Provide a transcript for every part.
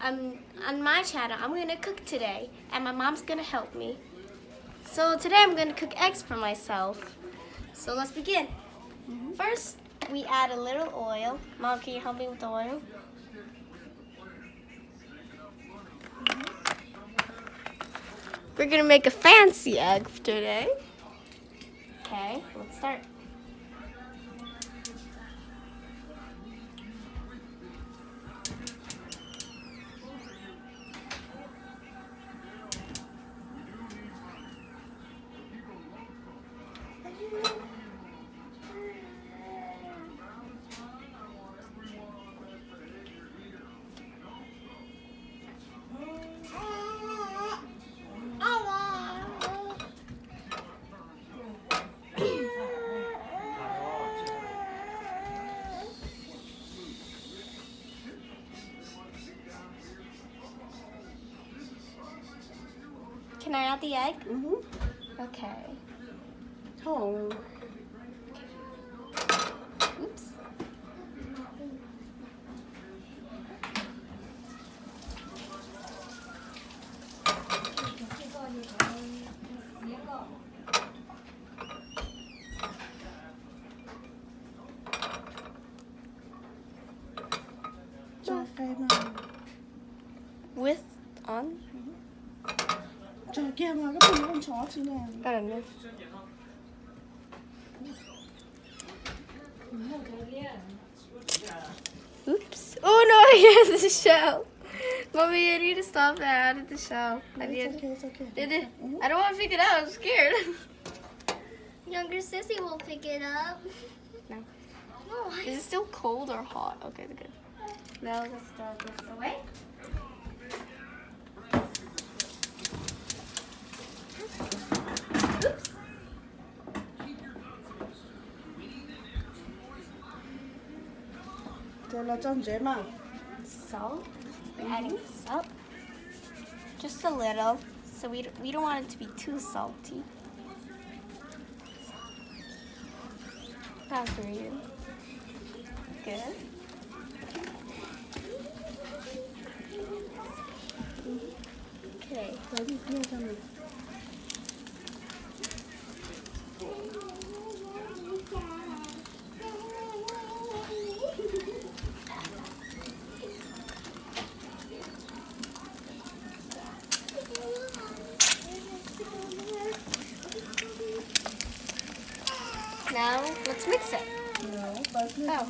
on my channel, I'm gonna cook today, and my mom's gonna help me. So today I'm gonna cook eggs for myself. So let's begin. First, we add a little oil. Mom, can you help me with the oil? We're gonna make a fancy egg today. Okay, let's start. Can I add the egg? Okay. Oh. Oops. Cho cái mà. With on? Cho kia mà cái phần con chó chứ nè. I don't know. Oops. Oh no, I had the shell. Mommy, I need to stop that. I added the shell. It's okay. I don't want to pick it up. I'm scared. Younger sissy will pick it up. No. No. Is it still cold or hot? Okay, good. Now let's throw this away. Oops. Thế là cho dễ mà. Salt. We're adding salt. Just a little. So we don't want it to be too salty. That's weird. Good. Okay. Đấy thì kia cho mình. Now let's mix it. No, but Oh,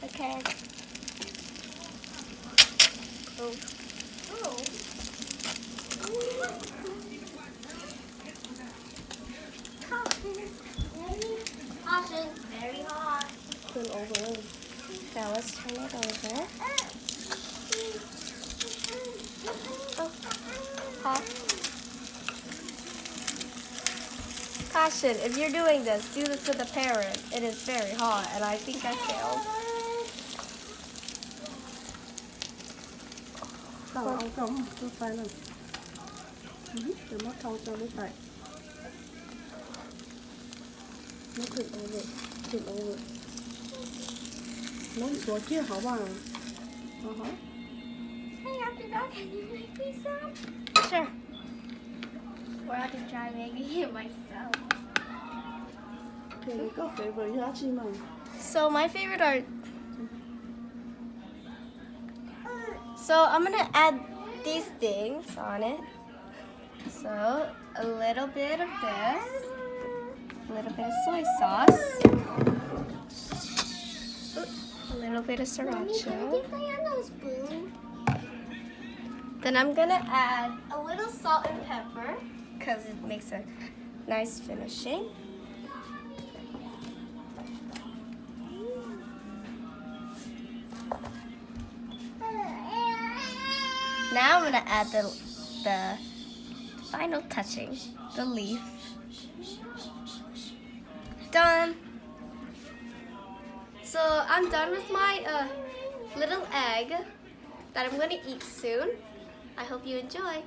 okay. Oh. Caution, very hot. turn over. Now let's turn it over. Oh, hot. Caution, if you're doing this, do this with a parent. It is very hot, and I think I failed. Đảo ông cống cho tay lần. Để mất thau cho lúc tay. Nó thịt over. Thịt over. Nó chỗ kia hả bà? Hey, after that, can you make me some? Sure. Or I can try making it myself. Thì có phải với giá chi mà. So my favorite are. So I'm gonna add these things on it. So a little bit of this, a little bit of soy sauce, a little bit of Mommy, can you sriracha. give my a spoon? Then I'm gonna add a little salt and pepper because it makes a nice finishing. Now I'm gonna add the final touching, the leaf. Done. So I'm done with my little egg that I'm gonna eat soon. I hope you enjoy.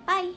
Bye.